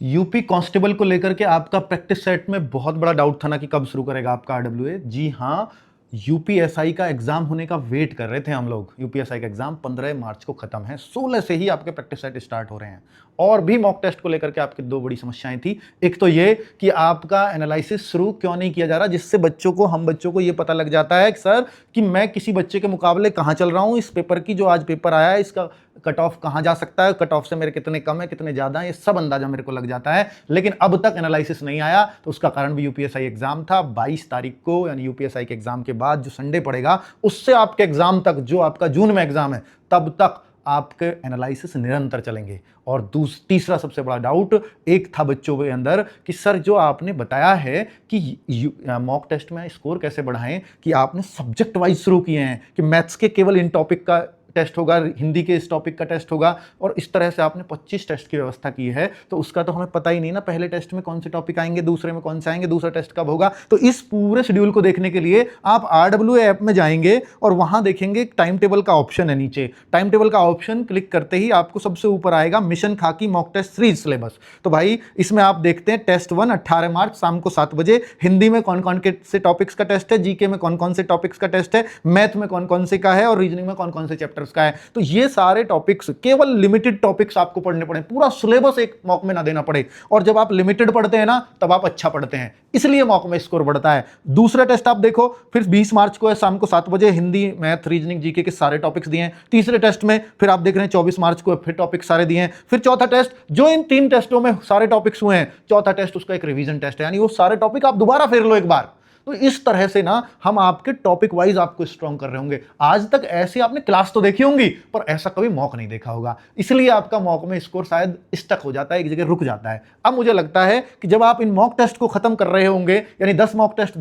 UP constable को लेकर के आपका प्रैक्टिस सेट में बहुत बड़ा डाउट था ना कि कब शुरू करेगा आपका आरडब्ल्यूए। जी हाँ, यूपीएसआई का एग्जाम होने का वेट कर रहे थे हम लोग। यूपीएसआई का एग्जाम 15 मार्च को खत्म है, 16 से ही आपके प्रैक्टिस सेट स्टार्ट हो रहे हैं। और भी मॉक टेस्ट को लेकर के आपकी दो बड़ी समस्याएं थी। एक तो ये कि आपका एनालिसिस शुरू क्यों नहीं किया जा रहा, जिससे हम बच्चों को ये पता लग जाता है कि सर कि मैं किसी बच्चे के मुकाबले कहां चल रहा हूं, इस पेपर की जो आज पेपर आया है इसका कट ऑफ कहां जा सकता है, कट ऑफ से मेरे कितने कम है कितने ज्यादा है, ये सब अंदाजा मेरे को लग जाता है। लेकिन अब तक एनालिसिस नहीं आया, तो उसका कारण भी यूपीएसआई एग्जाम था। 22 तारीख को यानी यूपीएसआई के एग्जाम के बाद जो संडे पड़ेगा, उससे आपके एग्जाम तक, जो आपका जून में एग्जाम है, तब तक आपके एनालिसिस निरंतर चलेंगे। और तीसरा सबसे बड़ा डाउट एक था बच्चों के अंदर कि सर जो आपने बताया है कि मॉक टेस्ट में स्कोर कैसे बढ़ाएं, कि आपने सब्जेक्ट वाइज शुरू किए हैं कि मैथ्स के केवल इन टॉपिक का टेस्ट होगा, हिंदी के इस टॉपिक का टेस्ट होगा, और इस तरह से आपने 25 टेस्ट की व्यवस्था की है। तो उसका तो हमें पता ही नहीं ना, पहले टेस्ट में कौन से टॉपिक आएंगे, दूसरे में कौन से आएंगे, दूसरा टेस्ट कब होगा। तो इस पूरे शेड्यूल को देखने के लिए आप आरडब्ल्यूए ऐप में जाएंगे और वहां देखेंगे टाइम टेबल का ऑप्शन है। नीचे टाइम टेबल का ऑप्शन क्लिक करते ही आपको सबसे ऊपर आएगा मिशन खाकी मॉक टेस्ट सीरीज सिलेबस। तो भाई इसमें आप देखते हैं टेस्ट 1 18 मार्च शाम को 7 बजे, हिंदी में कौन कौन से टॉपिक्स का टेस्ट है, जीके में कौन कौन से टॉपिक्स का टेस्ट है, मैथ में कौन कौन से का है, और रीजनिंग में कौन कौन से चैप्टर्स का है। तो ये सारे टॉपिक्स, केवल लिमिटेड टॉपिक्स आपको पढ़ने पड़े, पूरा सिलेबस एक मॉक में ना देना पड़े। और जब आप लिमिटेड पढ़ते हैं ना, तब आप अच्छा पढ़ते हैं, इसलिए मॉक में स्कोर बढ़ता है। दूसरा टेस्ट आप देखो, फिर 20 मार्च को है शाम को 7 बजे, हिंदी मैथ रीजनिंग जीके के सारे टॉपिक्स दिए हैं। तीसरे टेस्ट में फिर आप देख रहे हैं 24 मार्च को फिर टॉपिक्स सारे दिए हैं। फिर चौथा टेस्ट, जो इन 3 टेस्टों में सारे टॉपिक्स हुए हैं, चौथा टेस्ट उसका एक रिवीजन टेस्ट है, यानी वो सारे टॉपिक आप दोबारा फेर लो एक बार। तो इस तरह से ना हम आपके टॉपिक वाइज आपको स्ट्रॉन्ग कर रहे होंगे। आज तक ऐसी आपने क्लास तो देखी होंगी, पर ऐसा कभी मॉक नहीं देखा होगा, इसलिए आपका मॉक में स्कोर शायद स्टक हो जाता है, एक जगह रुक जाता है। अब मुझे लगता है कि जब आप इन मॉक टेस्ट को खत्म कर रहे होंगे, यानी 10 मॉक टेस्ट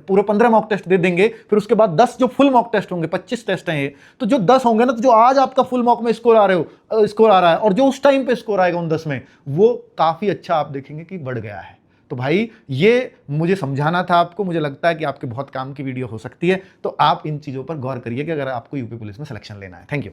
पूरे 15 मॉक टेस्ट दे देंगे, फिर उसके बाद 10 जो फुल मॉक टेस्ट होंगे, 25 टेस्ट हैं ये, तो जो 10 होंगे ना, तो जो आज आपका फुल मॉक में स्कोर आ रहा है, और जो उस टाइम पे स्कोर आएगा उन 10 में, वो काफी अच्छा आप देखेंगे कि बढ़ गया है। तो भाई ये मुझे समझाना था आपको, मुझे लगता है कि आपके बहुत काम की वीडियो हो सकती है। तो आप इन चीजों पर गौर करिए कि अगर आपको यूपी पुलिस में सिलेक्शन लेना है। Thank you.